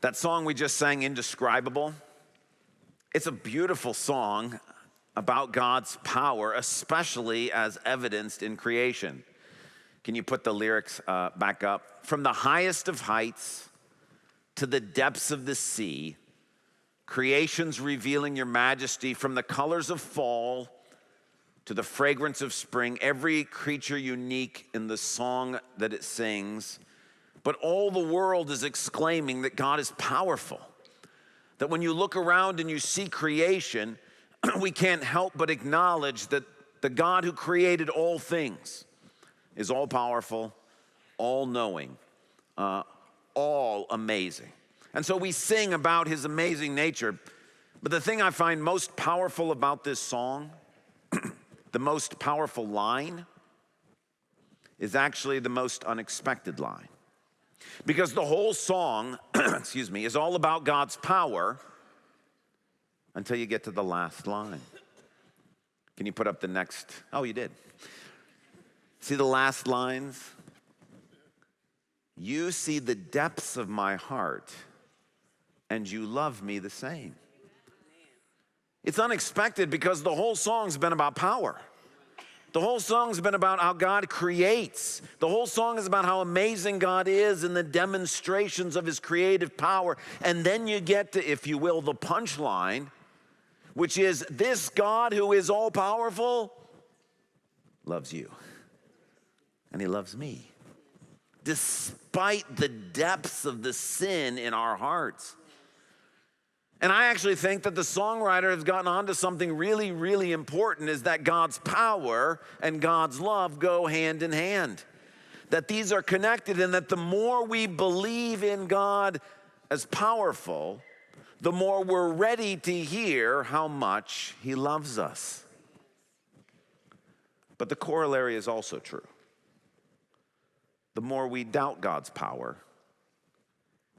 That song we just sang, Indescribable, it's a beautiful song about God's power, especially as evidenced in creation. Can you put the lyrics back up? From the highest of heights to the depths of the sea, creation's revealing your majesty. From the colors of fall to the fragrance of spring, every creature unique in the song that it sings. But all the world is exclaiming that God is powerful. That when you look around and you see creation, we can't help but acknowledge that the God who created all things is all powerful, all knowing, all amazing. And so we sing about his amazing nature. But the thing I find most powerful about this song, the most powerful line, is actually the most unexpected line. Because the whole song, is all about God's power until you get to the last line. Can you put up the next? Oh, you did. See the last lines? You see the depths of my heart, and you love me the same. It's unexpected because the whole song's been about power. The whole song's been about how God creates. The whole song is about how amazing God is and the demonstrations of his creative power. And then you get to, if you will, the punchline, which is this God who is all powerful loves you. And he loves me. Despite the depths of the sin in our hearts. And I actually think that the songwriter has gotten onto something really, really important, is that God's power and God's love go hand in hand. That these are connected, and that the more we believe in God as powerful, the more we're ready to hear how much he loves us. But the corollary is also true. The more we doubt God's power,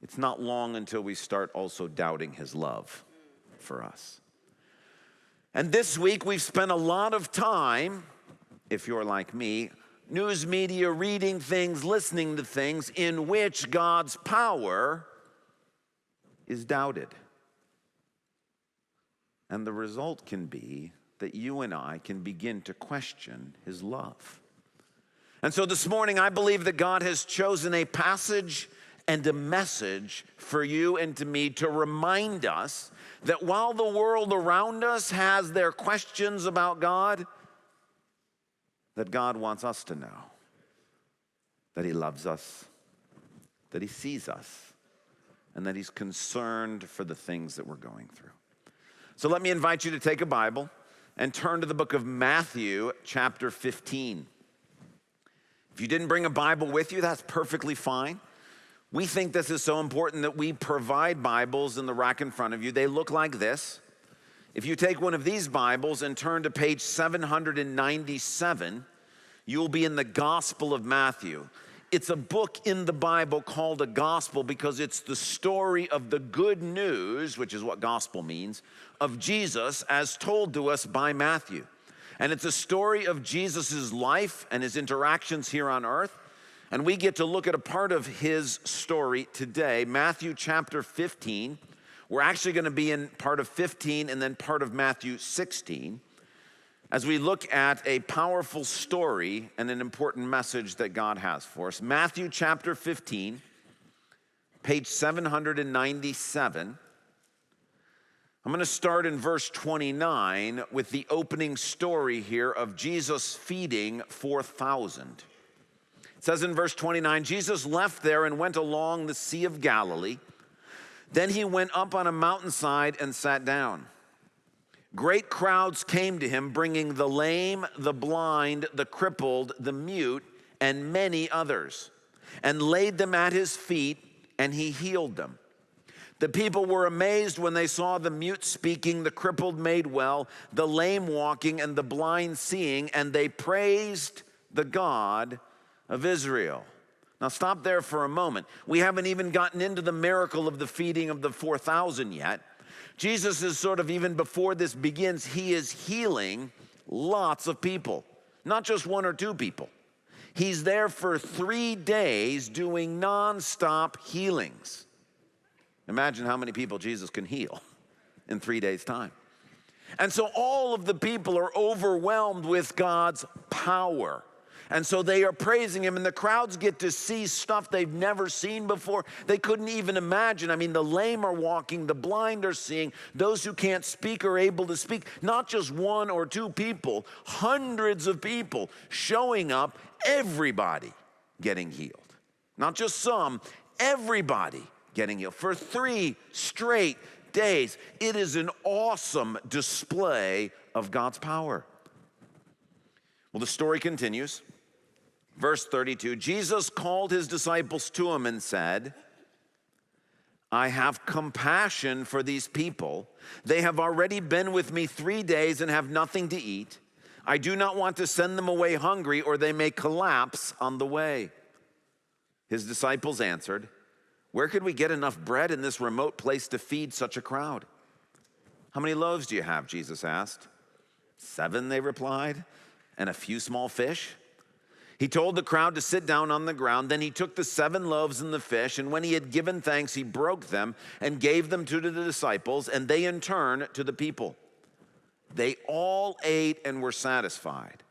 it's not long until we start also doubting his love for us. And this week we've spent a lot of time, if you're like me, news media, reading things, listening to things in which God's power is doubted. And the result can be that you and I can begin to question his love. And so this morning I believe that God has chosen a passage and a message for you and to me to remind us that while the world around us has their questions about God, that God wants us to know that he loves us, that he sees us, and that he's concerned for the things that we're going through. So let me invite you to take a Bible and turn to the book of Matthew, chapter 15. If you didn't bring a Bible with you, that's perfectly fine. We think this is so important that we provide Bibles in the rack in front of you. They look like this. If you take one of these Bibles and turn to page 797, you'll be in the Gospel of Matthew. It's a book in the Bible called a gospel because it's the story of the good news, which is what gospel means, of Jesus as told to us by Matthew. And it's a story of Jesus' life and his interactions here on earth. And we get to look at a part of his story today, Matthew chapter 15. We're actually going to be in part of 15 and then part of Matthew 16 as we look at a powerful story and an important message that God has for us. Matthew chapter 15, page 797. I'm going to start in verse 29 with the opening story here of Jesus feeding 4,000. It says in verse 29, Jesus left there and went along the Sea of Galilee. Then he went up on a mountainside and sat down. Great crowds came to him, bringing the lame, the blind, the crippled, the mute, and many others, and laid them at his feet, and he healed them. The people were amazed when they saw the mute speaking, the crippled made well, the lame walking, and the blind seeing, and they praised the God of Israel. Now stop there for a moment. We haven't even gotten into the miracle of the feeding of the 4,000 yet. Jesus is sort of, even before this begins, he is healing lots of people, not just one or two people. He's there for 3 days doing nonstop healings. Imagine how many people Jesus can heal in 3 days' time. And so all of the people are overwhelmed with God's power. And so they are praising him, and the crowds get to see stuff they've never seen before. They couldn't even imagine. I mean, the lame are walking, the blind are seeing, those who can't speak are able to speak. Not just one or two people, hundreds of people showing up, everybody getting healed. Not just some, everybody getting healed. For 3 straight days, it is an awesome display of God's power. Well, the story continues. Verse 32, Jesus called his disciples to him and said, I have compassion for these people. They have already been with me 3 days and have nothing to eat. I do not want to send them away hungry, or they may collapse on the way. His disciples answered, where could we get enough bread in this remote place to feed such a crowd? How many loaves do you have? Jesus asked. 7, they replied, and a few small fish. He told the crowd to sit down on the ground. Then he took the 7 loaves and the fish, and when he had given thanks, he broke them and gave them to the disciples, and they in turn to the people. They all ate and were satisfied.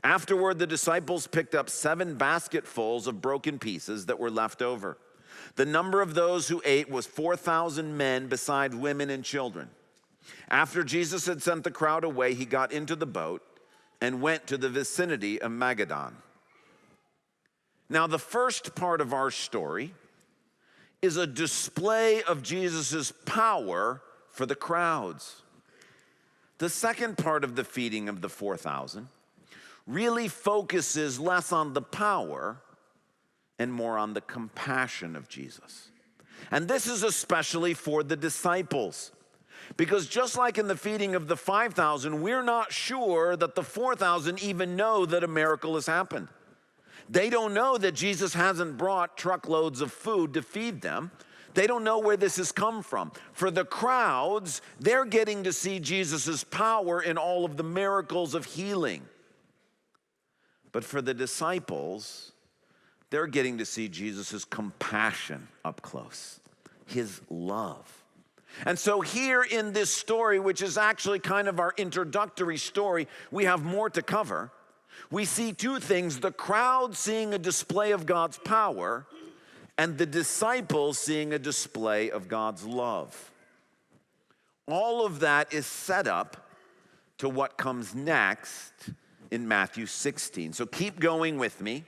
Afterward, the disciples picked up 7 basketfuls of broken pieces that were left over. The number of those who ate was 4,000 men, beside women and children. After Jesus had sent the crowd away, he got into the boat and went to the vicinity of Magadan. Now, the first part of our story is a display of Jesus' power for the crowds. The second part of the feeding of the 4,000 really focuses less on the power and more on the compassion of Jesus. And this is especially for the disciples. Because just like in the feeding of the 5,000, we're not sure that the 4,000 even know that a miracle has happened. They don't know that Jesus hasn't brought truckloads of food to feed them. They don't know where this has come from. For the crowds, they're getting to see Jesus' power in all of the miracles of healing. But for the disciples, they're getting to see Jesus' compassion up close, his love. And so here in this story, which is actually kind of our introductory story, we have more to cover. We see 2 things: the crowd seeing a display of God's power, and the disciples seeing a display of God's love. All of that is set up to what comes next in Matthew 16. So keep going with me.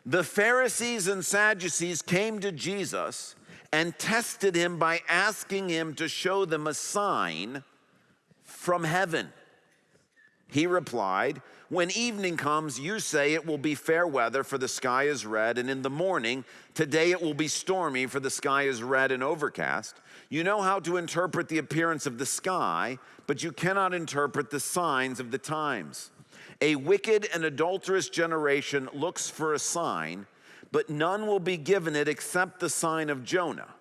The Pharisees and Sadducees came to Jesus and tested him by asking him to show them a sign from heaven. He replied, when evening comes, you say it will be fair weather, for the sky is red, and in the morning, today it will be stormy, for the sky is red and overcast. You know how to interpret the appearance of the sky, but you cannot interpret the signs of the times. A wicked and adulterous generation looks for a sign, but none will be given it except the sign of Jonah.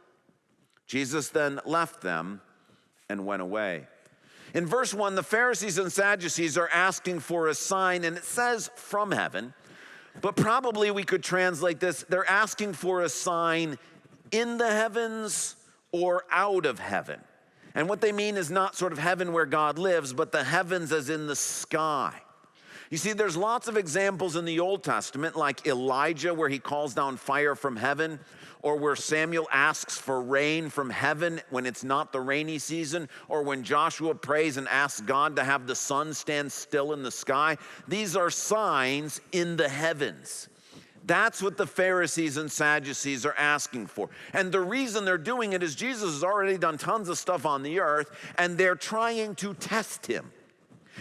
Jesus then left them and went away. In verse 1, the Pharisees and Sadducees are asking for a sign, and it says from heaven, but probably we could translate this, they're asking for a sign in the heavens or out of heaven. And what they mean is not sort of heaven where God lives, but the heavens as in the sky. You see, there's lots of examples in the Old Testament, like Elijah, where he calls down fire from heaven, or where Samuel asks for rain from heaven when it's not the rainy season, or when Joshua prays and asks God to have the sun stand still in the sky. These are signs in the heavens. That's what the Pharisees and Sadducees are asking for. And the reason they're doing it is Jesus has already done tons of stuff on the earth, and they're trying to test him.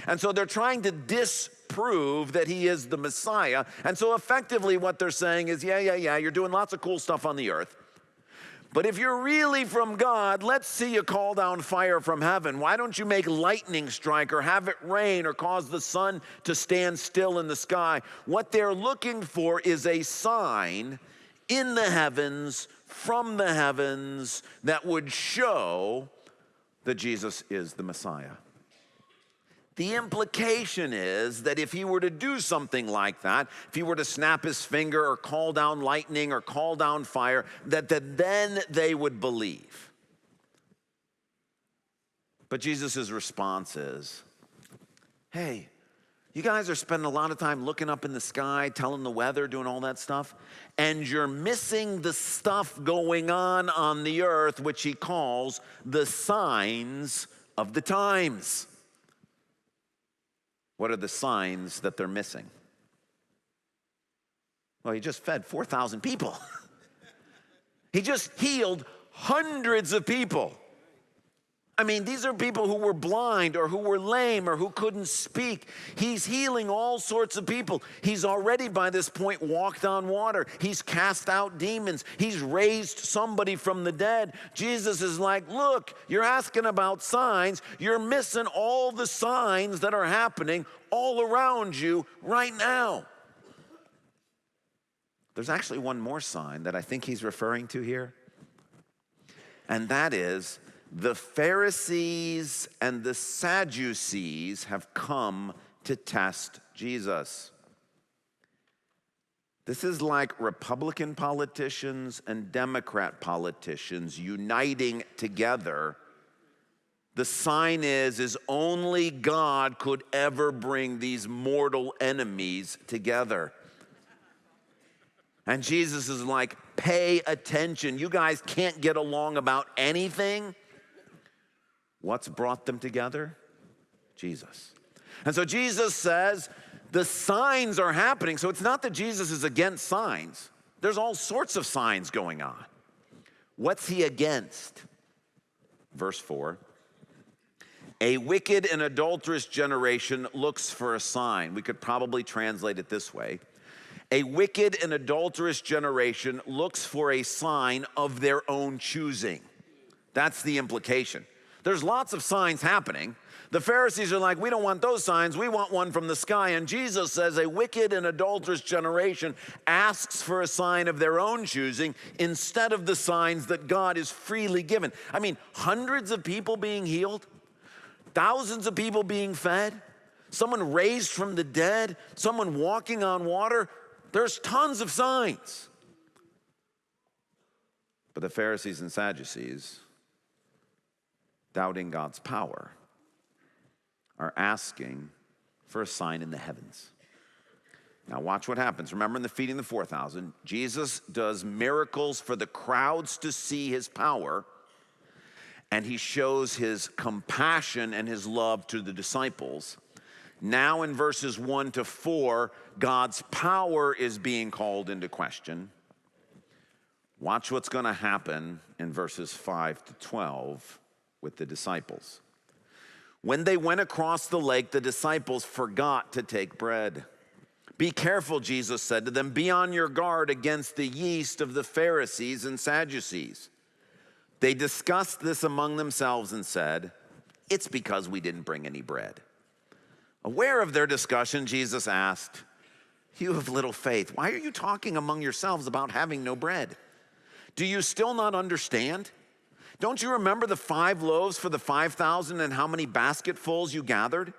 And so they're trying to disprove that he is the Messiah. And so effectively what they're saying is, yeah, you're doing lots of cool stuff on the earth. But if you're really from God, let's see you call down fire from heaven. Why don't you make lightning strike or have it rain or cause the sun to stand still in the sky? What they're looking for is a sign in the heavens, from the heavens, that would show that Jesus is the Messiah. The implication is that if he were to do something like that, if he were to snap his finger or call down lightning or call down fire, that then they would believe. But Jesus' response is, hey, you guys are spending a lot of time looking up in the sky, telling the weather, doing all that stuff, and you're missing the stuff going on the earth, which he calls the signs of the times. What are the signs that they're missing? Well, he just fed 4,000 people. He just healed hundreds of people. I mean, these are people who were blind or who were lame or who couldn't speak. He's healing all sorts of people. He's already by this point walked on water. He's cast out demons. He's raised somebody from the dead. Jesus is like, look, you're asking about signs. You're missing all the signs that are happening all around you right now. There's actually one more sign that I think he's referring to here, and that is the Pharisees and the Sadducees have come to test Jesus. This is like Republican politicians and Democrat politicians uniting together. The sign is only God could ever bring these mortal enemies together. And Jesus is like, pay attention. You guys can't get along about anything. What's brought them together? Jesus. And so Jesus says the signs are happening. So it's not that Jesus is against signs. There's all sorts of signs going on. What's he against? Verse 4. A wicked and adulterous generation looks for a sign. We could probably translate it this way. A wicked and adulterous generation looks for a sign of their own choosing. That's the implication. There's lots of signs happening. The Pharisees are like, we don't want those signs. We want one from the sky. And Jesus says a wicked and adulterous generation asks for a sign of their own choosing instead of the signs that God is freely given. I mean, hundreds of people being healed, thousands of people being fed, someone raised from the dead, someone walking on water. There's tons of signs. But the Pharisees and Sadducees, doubting God's power, are asking for a sign in the heavens. Now watch what happens. Remember in the feeding of the 4,000, Jesus does miracles for the crowds to see his power, and he shows his compassion and his love to the disciples. Now in verses 1 to 4, God's power is being called into question. Watch what's going to happen in verses 5 to 12 with the disciples. When they went across the lake, the disciples forgot to take bread. Be careful, Jesus said to them. Be on your guard against the yeast of the Pharisees and Sadducees. They discussed this among themselves and said, it's because we didn't bring any bread. Aware of their discussion, Jesus asked, you have little faith. Why are you talking among yourselves about having no bread? Do you still not understand? Don't you remember the 5 loaves for the 5,000 and how many basketfuls you gathered?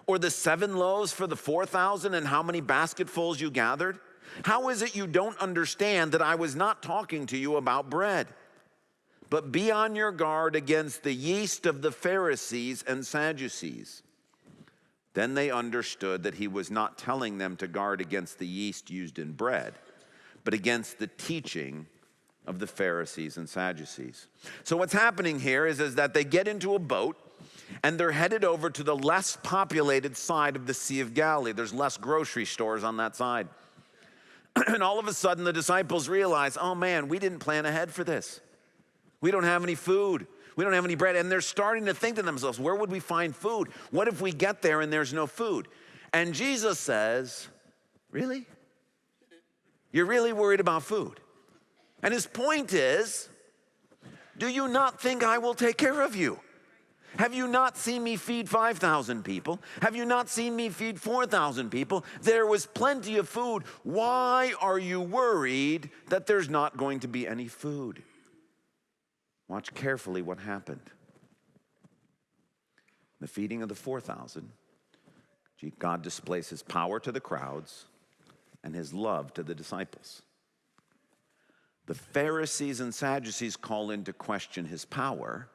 Or the 7 loaves for the 4,000 and how many basketfuls you gathered? How is it you don't understand that I was not talking to you about bread? But be on your guard against the yeast of the Pharisees and Sadducees. Then they understood that he was not telling them to guard against the yeast used in bread, but against the teaching of the Pharisees and Sadducees. So what's happening here is that they get into a boat and they're headed over to the less populated side of the Sea of Galilee. There's less grocery stores on that side. And all of a sudden the disciples realize, oh man, we didn't plan ahead for this. We don't have any food. We don't have any bread. And they're starting to think to themselves, where would we find food? What if we get there and there's no food? And Jesus says, really? You're really worried about food? And his point is, do you not think I will take care of you? Have you not seen me feed 5,000 people? Have you not seen me feed 4,000 people? There was plenty of food. Why are you worried that there's not going to be any food? Watch carefully what happened. The feeding of the 4,000, God displays his power to the crowds and his love to the disciples. The Pharisees and Sadducees call into question his power,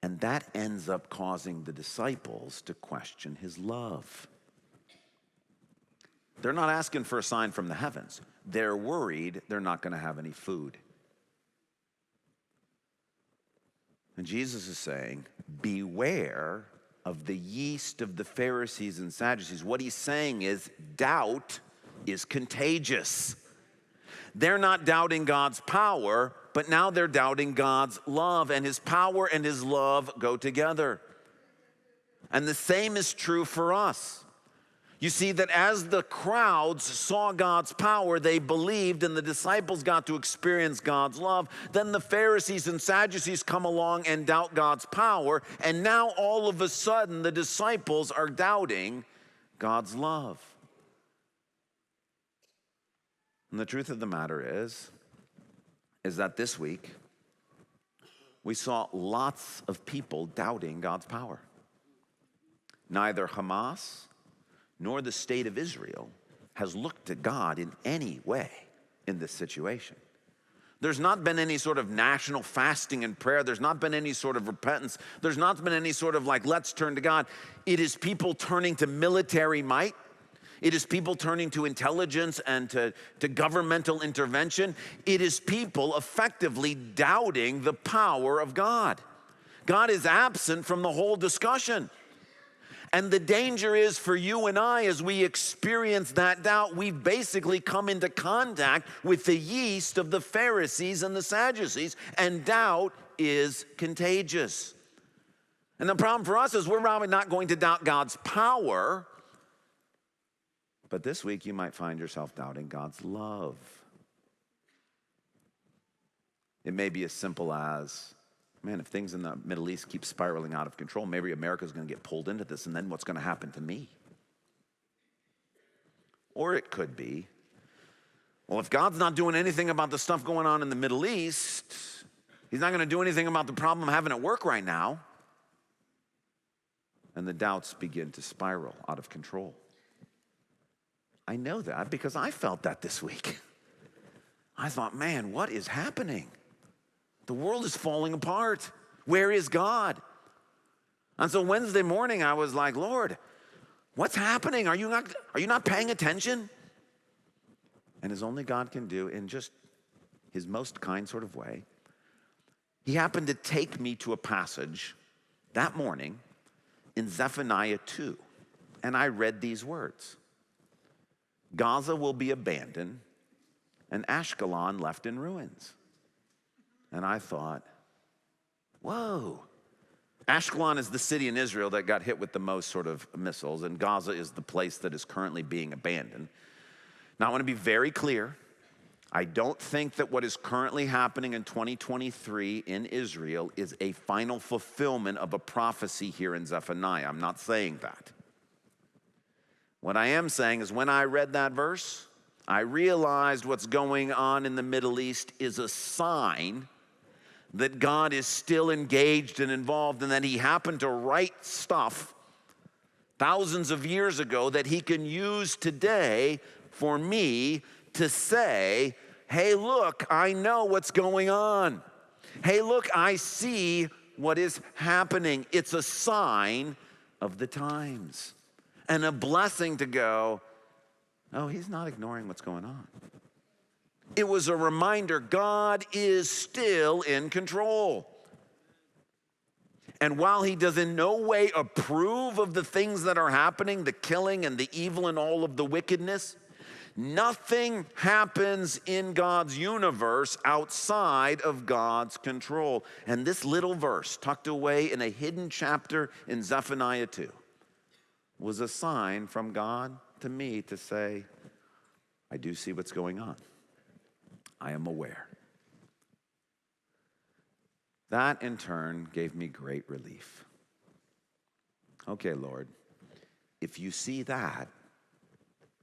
and that ends up causing the disciples to question his love. They're not asking for a sign from the heavens. They're worried they're not going to have any food. And Jesus is saying, beware of the yeast of the Pharisees and Sadducees. What he's saying is doubt is contagious. They're not doubting God's power, but now they're doubting God's love, and his power and his love go together. And the same is true for us. You see that as the crowds saw God's power, they believed, and the disciples got to experience God's love. Then the Pharisees and Sadducees come along and doubt God's power, and now all of a sudden the disciples are doubting God's love. And the truth of the matter is that this week we saw lots of people doubting God's power. Neither Hamas nor the state of Israel has looked to God in any way in this situation. There's not been any sort of national fasting and prayer. There's not been any sort of repentance. There's not been any sort of let's turn to God. It is people turning to military might. It is people turning to intelligence and to governmental intervention. It is people effectively doubting the power of God. God is absent from the whole discussion. And the danger is for you and I, as we experience that doubt, we've basically come into contact with the yeast of the Pharisees and the Sadducees, and doubt is contagious. And the problem for us is we're probably not going to doubt God's power, but this week you might find yourself doubting God's love. It may be as simple as, man, if things in the Middle East keep spiraling out of control, maybe America's going to get pulled into this, and then what's going to happen to me? Or it could be, well, if God's not doing anything about the stuff going on in the Middle East, he's not going to do anything about the problem I'm having at work right now. And the doubts begin to spiral out of control. I know that because I felt that this week. I thought, man, what is happening? The world is falling apart. Where is God? And so Wednesday morning, I was like, Lord, what's happening? Are you not paying attention? And as only God can do, in just his most kind sort of way, he happened to take me to a passage that morning in Zephaniah 2. And I read these words. Gaza will be abandoned and Ashkelon left in ruins. And I thought, whoa. Ashkelon is the city in Israel that got hit with the most sort of missiles, and Gaza is the place that is currently being abandoned. Now, I want to be very clear. I don't think that what is currently happening in 2023 in Israel is a final fulfillment of a prophecy here in Zephaniah. I'm not saying that. What I am saying is when I read that verse, I realized what's going on in the Middle East is a sign that God is still engaged and involved, and that he happened to write stuff thousands of years ago that he can use today for me to say, hey, look, I know what's going on. Hey, look, I see what is happening. It's a sign of the times and a blessing to go, oh, he's not ignoring what's going on. It was a reminder God is still in control. And while he does in no way approve of the things that are happening, the killing and the evil and all of the wickedness, nothing happens in God's universe outside of God's control. And this little verse, tucked away in a hidden chapter in Zephaniah 2, was a sign from God to me to say, I do see what's going on. I am aware. That, in turn, gave me great relief. Okay, Lord, if you see that,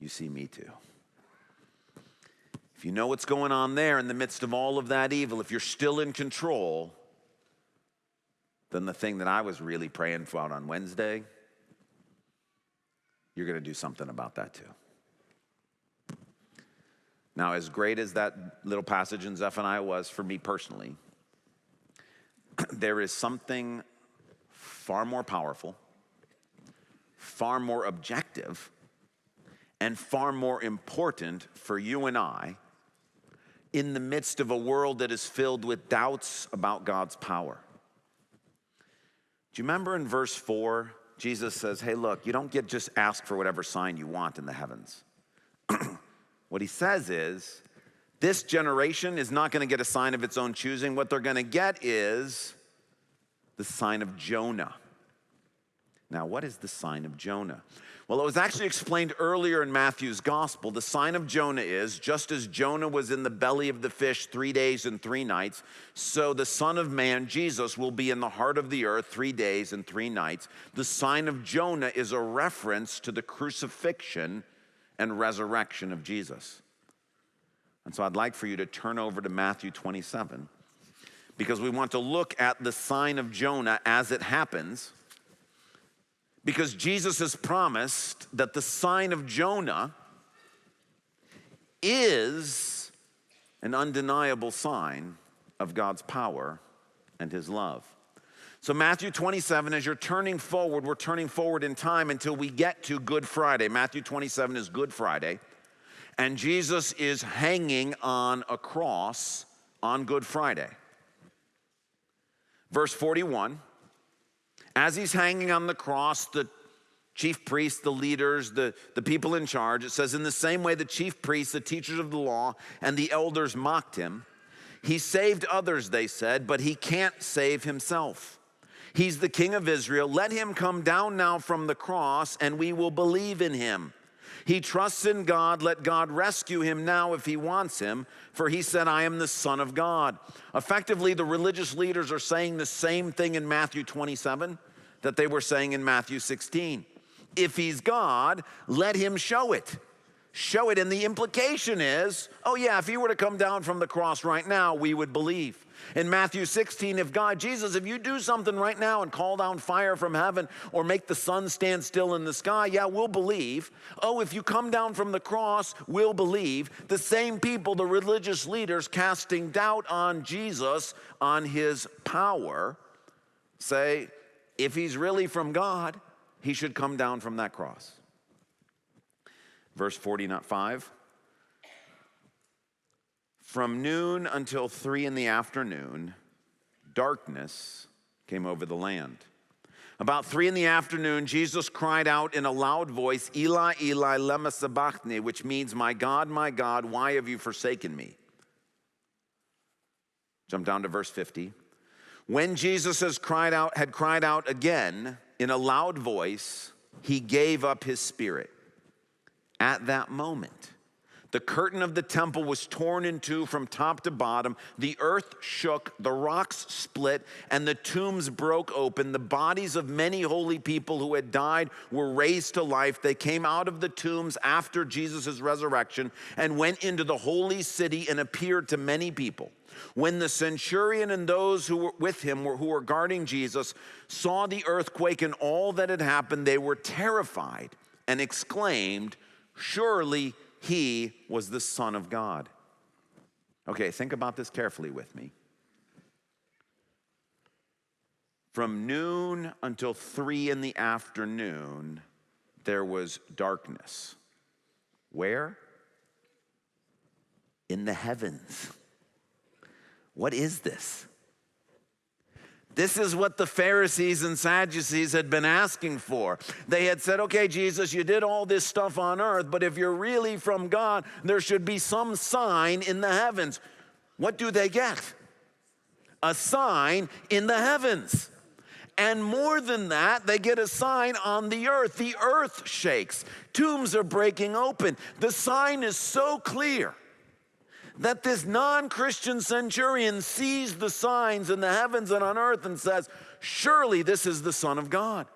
you see me too. If you know what's going on there in the midst of all of that evil, if you're still in control, then the thing that I was really praying for on Wednesday, you're going to do something about that too. Now, as great as that little passage in Zephaniah was for me personally, there is something far more powerful, far more objective, and far more important for you and I in the midst of a world that is filled with doubts about God's power. Do you remember in verse 4, Jesus says, hey, look, you don't get just ask for whatever sign you want in the heavens. What he says is, this generation is not going to get a sign of its own choosing. What they're going to get is the sign of Jonah. Now, what is the sign of Jonah? Well, it was actually explained earlier in Matthew's gospel. The sign of Jonah is, just as Jonah was in the belly of the fish 3 days and 3 nights, so the Son of Man, Jesus, will be in the heart of the earth 3 days and 3 nights. The sign of Jonah is a reference to the crucifixion and resurrection of Jesus. And so I'd like for you to turn over to Matthew 27, because we want to look at the sign of Jonah as it happens, because Jesus has promised that the sign of Jonah is an undeniable sign of God's power and his love. So Matthew 27, as you're turning forward, we're turning forward in time until we get to Good Friday. Matthew 27 is Good Friday, and Jesus is hanging on a cross on Good Friday. Verse 41, as he's hanging on the cross, the chief priests, the leaders, the people in charge, it says, in the same way the chief priests, the teachers of the law, and the elders mocked him. He saved others, they said, but he can't save himself. He's the King of Israel. Let him come down now from the cross, and we will believe in him. He trusts in God. Let God rescue him now if he wants him, for he said, I am the Son of God. Effectively, the religious leaders are saying the same thing in Matthew 27 that they were saying in Matthew 16. If he's God, let him show it. Show it. And the implication is, oh yeah, if he were to come down from the cross right now, we would believe. In Matthew 16, if God, Jesus, if you do something right now and call down fire from heaven or make the sun stand still in the sky, yeah, we'll believe. Oh, if you come down from the cross, we'll believe. The same people, the religious leaders casting doubt on Jesus, on his power, say, if he's really from God, he should come down from that cross. Verse 45. From noon until 3 p.m, darkness came over the land. About 3 p.m, Jesus cried out in a loud voice, Eli, Eli, lema sabachthani, which means, my God, why have you forsaken me? Jump down to verse 50. When Jesus had cried out again in a loud voice, he gave up his spirit. At that moment, the curtain of the temple was torn in two from top to bottom. The earth shook, the rocks split, and the tombs broke open. The bodies of many holy people who had died were raised to life. They came out of the tombs after Jesus' resurrection and went into the holy city and appeared to many people. When the centurion and those who were with him, who were guarding Jesus, saw the earthquake and all that had happened, they were terrified and exclaimed, surely he was the Son of God. Okay, think about this carefully with me. From noon until 3 p.m, there was darkness. Where? In the heavens. What is this? This is what the Pharisees and Sadducees had been asking for. They had said, okay, Jesus, you did all this stuff on earth, but if you're really from God, there should be some sign in the heavens. What do they get? A sign in the heavens. And more than that, they get a sign on the earth. The earth shakes. Tombs are breaking open. The sign is so clear that this non-Christian centurion sees the signs in the heavens and on earth and says, surely this is the Son of God.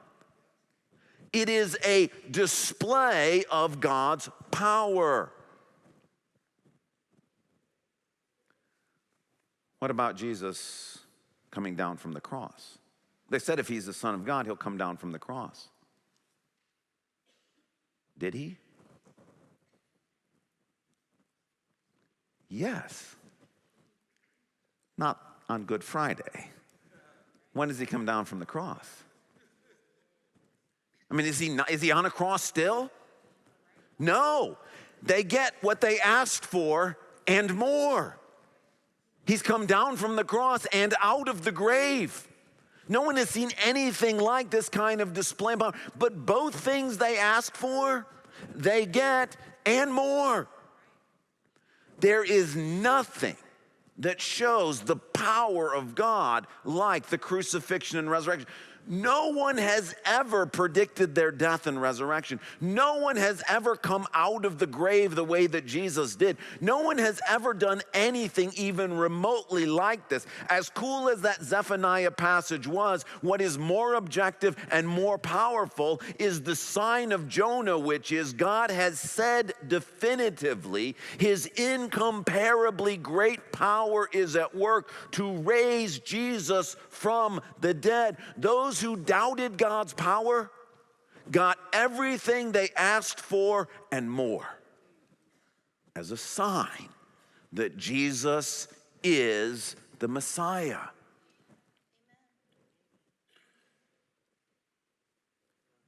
It is a display of God's power. What about Jesus coming down from the cross? They said if he's the Son of God, he'll come down from the cross. Did he? Yes. Not on Good Friday. When does he come down from the cross? I mean, is he on a cross still? No. They get what they asked for and more. He's come down from the cross and out of the grave. No one has seen anything like this kind of display of power. But both things they asked for, they get and more. There is nothing that shows the power of God like the crucifixion and resurrection. No one has ever predicted their death and resurrection. No one has ever come out of the grave the way that Jesus did. No one has ever done anything even remotely like this. As cool as that Zephaniah passage was, what is more objective and more powerful is the sign of Jonah, which is God has said definitively his incomparably great power is at work to raise Jesus from the dead. Those who doubted God's power got everything they asked for and more as a sign that Jesus is the Messiah.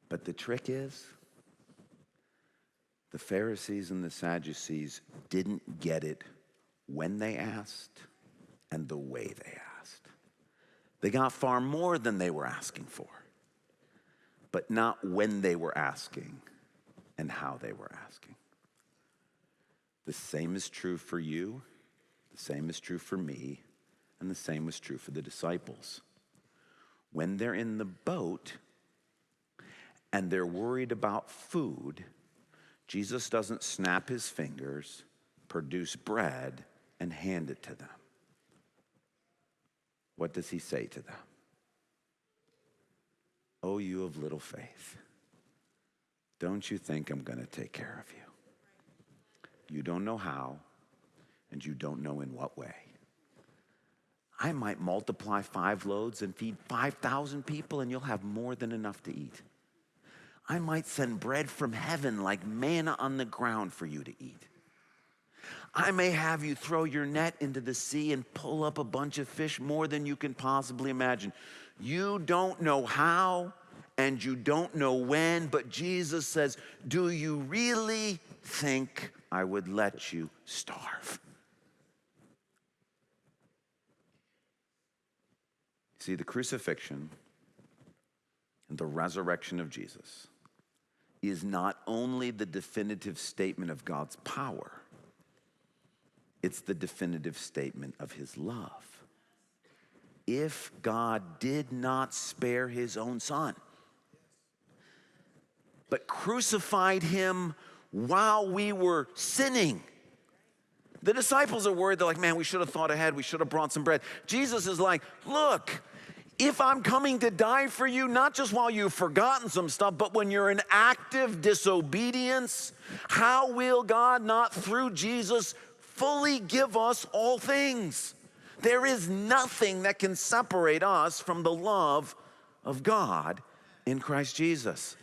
But the trick is, the Pharisees and the Sadducees didn't get it when they asked and the way they asked. They got far more than they were asking for, but not when they were asking and how they were asking. The same is true for you, the same is true for me, and the same was true for the disciples. When they're in the boat and they're worried about food, Jesus doesn't snap his fingers, produce bread, and hand it to them. What does he say to them? Oh, you of little faith. Don't you think I'm going to take care of you? You don't know how, and you don't know in what way. I might multiply 5 loaves and feed 5,000 people, and you'll have more than enough to eat. I might send bread from heaven like manna on the ground for you to eat. I may have you throw your net into the sea and pull up a bunch of fish, more than you can possibly imagine. You don't know how and you don't know when, but Jesus says, do you really think I would let you starve? See, the crucifixion and the resurrection of Jesus is not only the definitive statement of God's power, it's the definitive statement of his love. If God did not spare his own son, but crucified him while we were sinning, the disciples are worried. They're like, man, we should have thought ahead. We should have brought some bread. Jesus is like, look, if I'm coming to die for you, not just while you've forgotten some stuff, but when you're in active disobedience, how will God not through Jesus fully give us all things? There is nothing that can separate us from the love of God in Christ Jesus.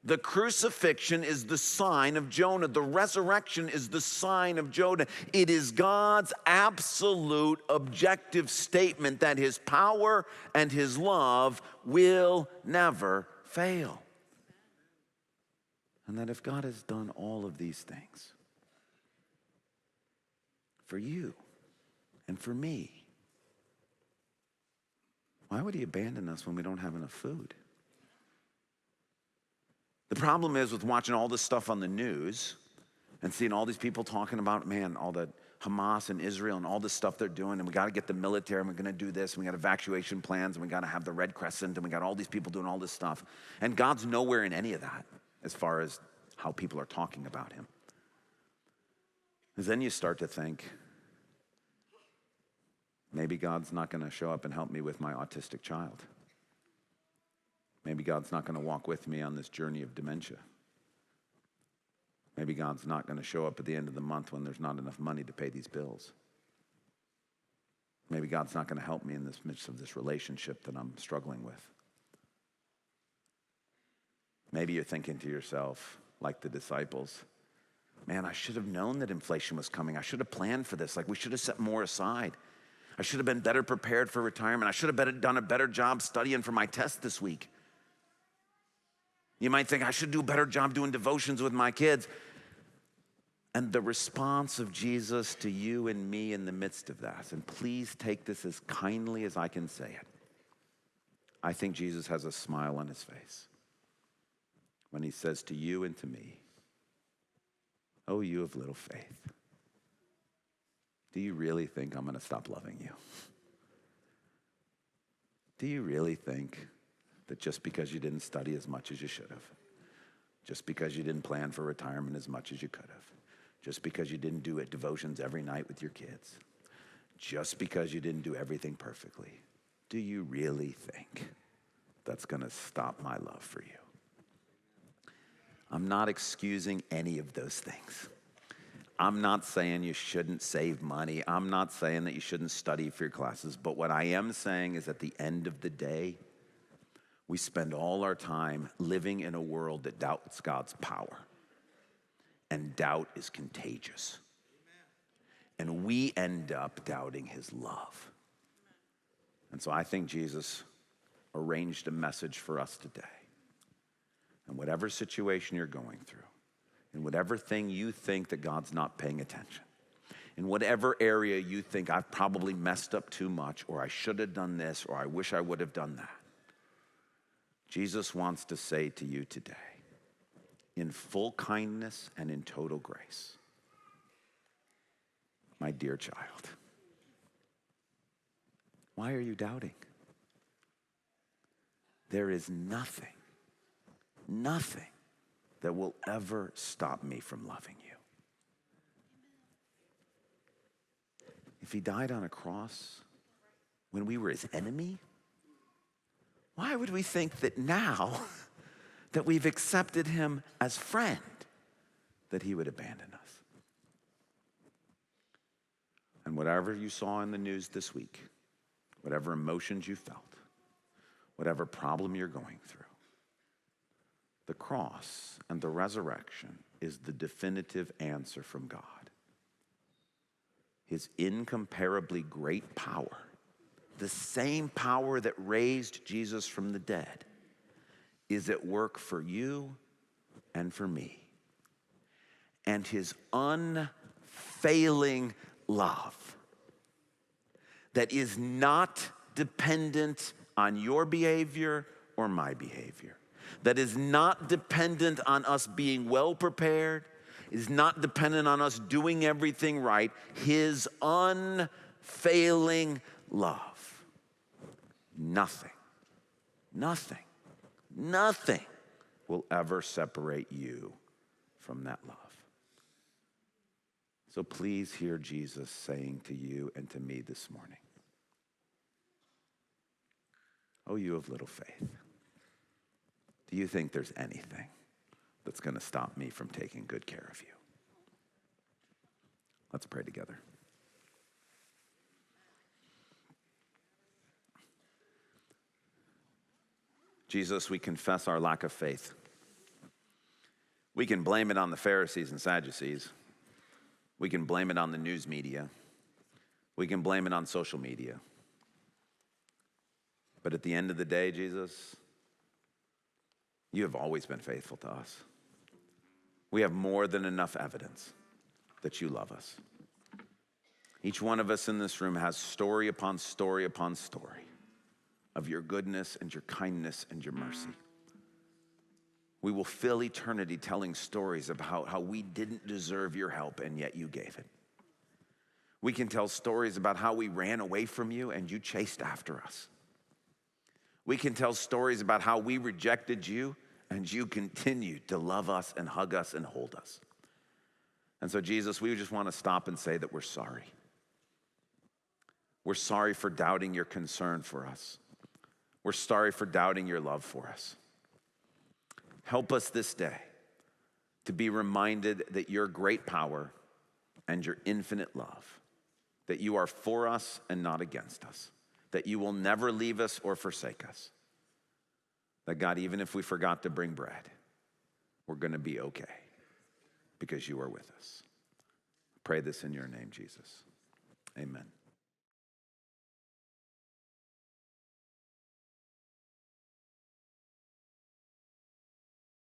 The crucifixion is the sign of Jonah. The resurrection is the sign of Jonah. It is God's absolute objective statement that his power and his love will never fail. And that if God has done all of these things for you and for me, why would he abandon us when we don't have enough food? The problem is with watching all this stuff on the news and seeing all these people talking about, man, all the Hamas and Israel and all this stuff they're doing, and we got to get the military, and we're going to do this, and we got evacuation plans, and we got to have the Red Crescent, and we got all these people doing all this stuff. And God's nowhere in any of that as far as how people are talking about him. Because then you start to think, maybe God's not going to show up and help me with my autistic child. Maybe God's not going to walk with me on this journey of dementia. Maybe God's not going to show up at the end of the month when there's not enough money to pay these bills. Maybe God's not going to help me in this midst of this relationship that I'm struggling with. Maybe you're thinking to yourself, like the disciples. Man, I should have known that inflation was coming. I should have planned for this. Like, we should have set more aside. I should have been better prepared for retirement. I should have done a better job studying for my test this week. You might think, I should do a better job doing devotions with my kids. And the response of Jesus to you and me in the midst of that, and please take this as kindly as I can say it, I think Jesus has a smile on his face when he says to you and to me, oh, you of little faith. Do you really think I'm going to stop loving you? Do you really think that just because you didn't study as much as you should have, just because you didn't plan for retirement as much as you could have, just because you didn't do devotions every night with your kids, just because you didn't do everything perfectly, do you really think that's going to stop my love for you? I'm not excusing any of those things. I'm not saying you shouldn't save money. I'm not saying that you shouldn't study for your classes. But what I am saying is at the end of the day, we spend all our time living in a world that doubts God's power. And doubt is contagious. And we end up doubting his love. And so I think Jesus arranged a message for us today. And whatever situation you're going through, in whatever thing you think that God's not paying attention, in whatever area you think I've probably messed up too much, or I should have done this, or I wish I would have done that, Jesus wants to say to you today, in full kindness and in total grace, my dear child, why are you doubting? There is nothing that will ever stop me from loving you. If he died on a cross when we were his enemy, why would we think that now that we've accepted him as friend, that he would abandon us? And whatever you saw in the news this week, whatever emotions you felt, whatever problem you're going through, the cross and the resurrection is the definitive answer from God. His incomparably great power, the same power that raised Jesus from the dead, is at work for you and for me. And his unfailing love that is not dependent on your behavior or my behavior, that is not dependent on us being well prepared, is not dependent on us doing everything right. His unfailing love. Nothing will ever separate you from that love. So please hear Jesus saying to you and to me this morning, oh, you of little faith. Do you think there's anything that's going to stop me from taking good care of you? Let's pray together. Jesus, we confess our lack of faith. We can blame it on the Pharisees and Sadducees. We can blame it on the news media. We can blame it on social media. But at the end of the day, Jesus, you have always been faithful to us. We have more than enough evidence that you love us. Each one of us in this room has story upon story upon story of your goodness and your kindness and your mercy. We will fill eternity telling stories about how we didn't deserve your help and yet you gave it. We can tell stories about how we ran away from you and you chased after us. We can tell stories about how we rejected you and you continued to love us and hug us and hold us. And so, Jesus, we just want to stop and say that we're sorry. We're sorry for doubting your concern for us. We're sorry for doubting your love for us. Help us this day to be reminded that your great power and your infinite love, that you are for us and not against us, that you will never leave us or forsake us. That God, even if we forgot to bring bread, we're going to be okay because you are with us. Pray this in your name, Jesus. Amen.